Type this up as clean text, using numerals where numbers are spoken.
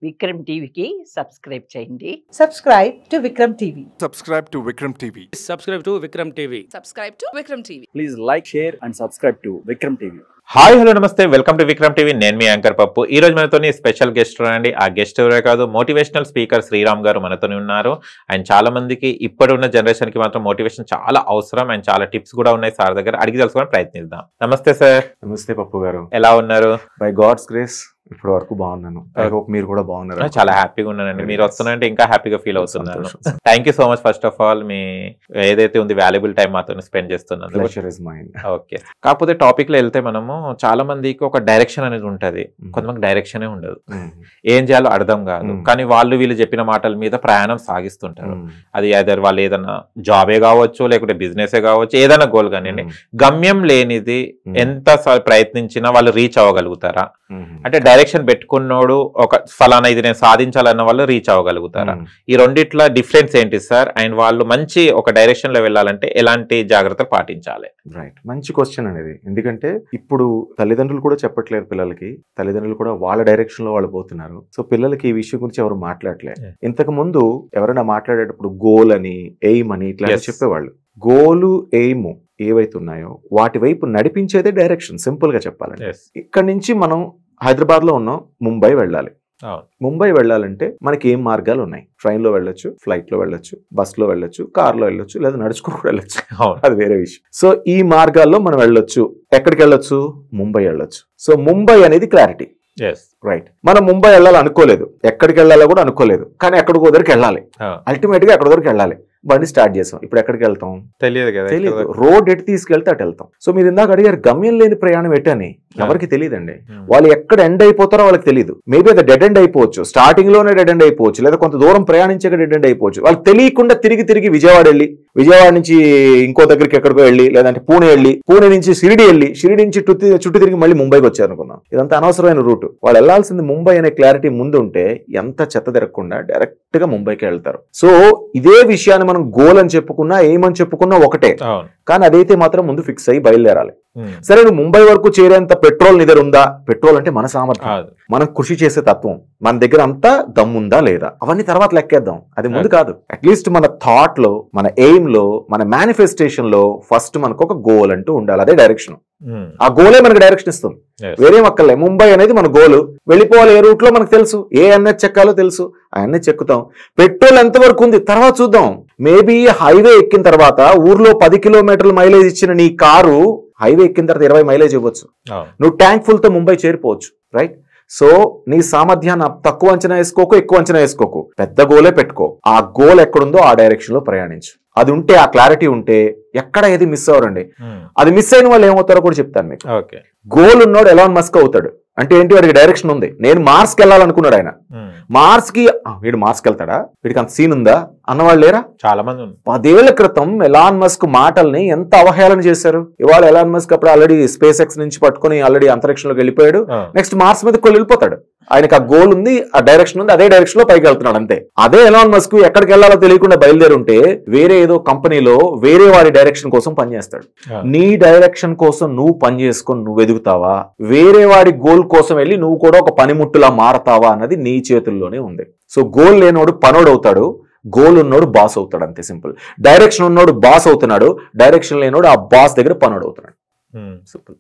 విక్రమ్ టీవీకి సబ్స్క్రైబ్ చేయండి. Subscribe to Vikram TV. Subscribe to Vikram TV. Subscribe to Vikram TV. Subscribe to Vikram TV. Please like, share and subscribe to Vikram TV. Hi hello నమస్తే, welcome to Vikram TV. నేను మీ anchor పప్పు. ఈ రోజు మనతోని special guest అండి. ఆ guest ఎవరే కాదు, మోటివేషనల్ స్పీకర్ శ్రీరామ్ గారు మనతోని ఉన్నారు. అండ్ చాలా మందికి ఇప్పుడున్న జనరేషన్ కి మాత్రం మోటివేషన్ చాలా అవసరం అండ్ చాలా టిప్స్ కూడా ఉన్నాయి సార్ దగ్గర. అడిగి తెలుసుకోవడానికి ప్రయత్నిద్దాం. నమస్తే సార్. నమస్తే పప్పు గారు. ఎలా ఉన్నారు? బై గాడ్స్ గ్రేస్ ఇప్పటి వరకు బాగున్నాను. ఐ హోప్ మీరు కూడా బాగున్నారు. చాలా హ్యాపీగా ఉన్నానండి. మీరు వస్తున్నారంటే ఇంకా హ్యాపీగా ఫీల్ అవుతున్నాను. Thank you so much first of all. మీ ఏదైతే ఉంది వాల్యుబుల్ టైం మాతో స్పెండ్ చేస్తున్నాను. ఓకే, కాకపోతే టాపిక్ లో వెళ్తే మనము చాలా మందికి ఒక డైరెక్షన్ అనేది ఉంటది, కొంతమంది డైరెక్షనే ఉండదు. ఏం చేయాలో అర్థం కాదు, కానీ వాళ్ళు వీళ్ళు చెప్పిన మాటల మీద ప్రయాణం సాగిస్తుంటారు. అది ఐదర్ వాళ్ళు ఏదైనా జాబే కావచ్చు, లేకుంటే బిజినెస్ కావచ్చు, ఏదైనా గోల్ కానివ్వండి. గమ్యం లేనిది ఎంత ప్రయత్నించినా వాళ్ళు రీచ్ అవ్వగలుగుతారా? అంటే డైరెక్షన్ పెట్టుకున్నోడు ఒక ఫలానా ఇది నేను సాధించాలన్న వాళ్ళు రీచ్ అవ్వగలుగుతారా? ఈ రెండిట్ల డిఫరెన్స్ ఏంటి సార్? అండ్ వాళ్ళు మంచి ఒక డైరెక్షన్ లో వెళ్ళాలంటే ఎలాంటి జాగ్రత్తలు పాటించాలి? రైట్, మంచి క్వశ్చన్ అనేది. ఎందుకంటే ఇప్పుడు తల్లిదండ్రులు కూడా చెప్పట్లేదు పిల్లలకి, తల్లిదండ్రులు కూడా వాళ్ళ డైరెక్షన్ లో వాళ్ళు పోతున్నారు. సో పిల్లలకి ఈ విషయం గురించి ఎవరు మాట్లాడలేదు. ఇంతకు ముందు ఎవరైనా మాట్లాడేటప్పుడు గోల్ అని, ఎయిమ్ అని ఇట్లా చెప్పేవాళ్ళు. గోలు, ఎయిమ్ ఏవైతే ఉన్నాయో వాటి వైపు నడిపించేదే డైరెక్షన్. సింపుల్ గా చెప్పాలంటే ఇక్కడ నుంచి మనం హైదరాబాద్ లో ఉన్నాం, ముంబై వెళ్ళాలి. ముంబై వెళ్ళాలంటే మనకి ఏం మార్గాలు ఉన్నాయి? ట్రైన్ లో వెళ్ళొచ్చు, ఫ్లైట్ లో వెళ్ళొచ్చు, బస్ లో వెళ్ళొచ్చు, కార్ లో వెళ్ళొచ్చు, లేదా నడుచుకుని కూడా వెళ్ళొచ్చు. అది వేరే విషయం. సో ఈ మార్గాల్లో మనం వెళ్ళొచ్చు. ఎక్కడికి వెళ్ళొచ్చు? ముంబై వెళ్ళొచ్చు. సో ముంబై అనేది క్లారిటీ. రైట్, మనం ముంబై వెళ్ళాలి అనుకోలేదు, ఎక్కడికి వెళ్ళాలో కూడా అనుకోలేదు, కానీ ఎక్కడికి వరకు వెళ్ళాలి. అల్టిమేట్ గా ఎక్కడి వరకు వెళ్ళాలి. బండి స్టార్ట్ చేసాం, ఇప్పుడు ఎక్కడికి వెళ్తాం తెలియదు కదా, తెలియదు. రోడ్ ఎటు తీసుకెళ్తే అటు వెళ్తాం. సో మీరు ఇందాక అడిగారు గమ్యం లేని ప్రయాణం ఎట్టని. ఎవరికి తెలియదండి. వాళ్ళు ఎక్కడ ఎండ్ అయిపోతారో వాళ్ళకి తెలియదు. మేబీ అది డెడ్ ఎండ్ అయిపోవచ్చు, స్టార్టింగ్ లోనే డెడ్ ఎండ్ అయిపోవచ్చు, లేదా కొంత దూరం ప్రయాణించాక డెడ్ ఎండ్ అయిపోవచ్చు. వాళ్ళకి తెలియకుండా తిరిగి విజయవాడ వెళ్ళి, విజయవాడ నుంచి ఇంకో దగ్గరికి ఎక్కడికో వెళ్ళి, లేదంటే పూణే వెళ్ళి, పూణే నుంచి షిరిడి వెళ్ళి, షిరిడి నుంచి చుట్టూ తిరిగి మళ్ళీ ముంబైకి వచ్చారు అనుకున్నాం. ఇదంతా అనవసరమైన రూట్. వాళ్ళు వెళ్లాల్సింది ముంబై అనే క్లారిటీ ముందు ఉంటే ఎంత చెత్త తిరగకుండా డైరెక్ట్ గా ముంబైకి వెళ్తారు. సో ఇదే విషయాన్ని మనం గోల్ అని చెప్పుకున్నా, ఏమని చెప్పుకున్నా ఒకటే, కానీ అదైతే మాత్రం ముందు ఫిక్స్ అయ్యి బయలుదేరాలి. సరే, నువ్వు ముంబై వరకు చేరేంత పెట్రోల్ నీ దగ్గర ఉందా? పెట్రోల్ అంటే మన సామర్థ్యం, మనం కృషి చేసే తత్వం, మన దగ్గర అంతా దమ్ముందా లేదా, అవన్నీ తర్వాత లెక్కేద్దాం. అది ముందు కాదు. అట్లీస్ట్ మన థాట్ లో, మన ఎయిమ్ లో, మన మేనిఫెస్టేషన్ లో ఫస్ట్ మనకు ఒక గోల్ అంటూ ఉండాలి. అదే డైరెక్షన్. ఆ గోలే మనకు డైరెక్షన్ ఇస్తుంది, వేరేం అక్కర్లే. ముంబై అనేది మన గోలు. వెళ్ళిపోవాలి ఏ రూట్ లో మనకు తెలుసు, ఏ ఎన్హెచ్ చెక్కాలో తెలుసు, ఆ ఎన్హెచ్ చెక్కుతాం. పెట్రోల్ ఎంతవరకు ఉంది తర్వాత చూద్దాం. మేబీ హైవే ఎక్కిన తర్వాత ఊర్లో 10 కిలోమీటర్ల మైలేజ్ ఇచ్చిన నీ కారు హైవే ఎక్కిన తర్వాత 20 మైలేజ్ ఇవ్వచ్చు. నువ్వు ట్యాంక్ ఫుల్ తో ముంబై చేరిపోవచ్చు. రైట్. సో నీ సామర్థ్యాన్ని తక్కువ అంచనా వేసుకోకు, ఎక్కువ అంచనా వేసుకోకు, పెద్ద గోలే పెట్టుకో. ఆ గోల్ ఎక్కడుందో ఆ డైరెక్షన్ లో ప్రయాణించు. అది ఉంటే, ఆ క్లారిటీ ఉంటే ఎక్కడ ఏది మిస్ అవ్వరండి. అది మిస్ అయిన వాళ్ళు ఏమవుతారో కూడా చెప్తాను మీకు. గోల్ ఉన్నోడు ఎలాన్ మస్క్ అవుతాడు అంటే ఏంటి? వాడికి డైరెక్షన్ ఉంది. నేను మార్స్కి వెళ్ళాలనుకున్నాడు ఆయన. మార్స్ కి వీడు మార్స్కి వెళ్తాడా, వీడికి అంత సీన్ ఉందా అన్నవాళ్ళు లేరా? చాలా మంది. 10 ఏళ్ల క్రితం ఎలాన్ మస్క్ మాటల్ని ఎంత అవహేళన చేశారు. ఇవాళ ఎలాన్ మస్క్ అప్పుడు ఆల్రెడీ స్పేస్ ఎక్స్ నుంచి పట్టుకుని ఆల్రెడీ అంతరిక్షంలోకి వెళ్ళిపోయాడు. నెక్స్ట్ మార్స్ మీద వెళ్ళిపోతాడు. ఆయనకు ఆ గోల్ ఉంది, ఆ డైరెక్షన్ ఉంది, అదే డైరెక్షన్ లో పైకి వెళ్తున్నాడు అంతే. అదే ఎలాన్ మస్క్ ఎక్కడికి వెళ్ళాలో తెలియకుండా బయలుదేరి ఉంటే వేరే ఏదో కంపెనీలో వేరే వాడి డైరెక్షన్ కోసం పనిచేస్తాడు. నీ డైరెక్షన్ కోసం నువ్వు పని చేసుకొని నువ్వు ఎదుగుతావా, వేరే వాడి గోల్ కోసం వెళ్ళి నువ్వు కూడా ఒక పనిముట్టులా మారతావా అన్నది నీ చేతుల్లోనే ఉంది. సో గోల్ లేనోడు పనోడు అవుతాడు, గోల్ ఉన్నోడు బాస్ అవుతాడు. అంతే సింపుల్. డైరెక్షన్ ఉన్నోడు బాస్ అవుతున్నాడు, డైరెక్షన్ లేనోడు ఆ బాస్ దగ్గర పనోడు అవుతున్నాడు. సింపుల్.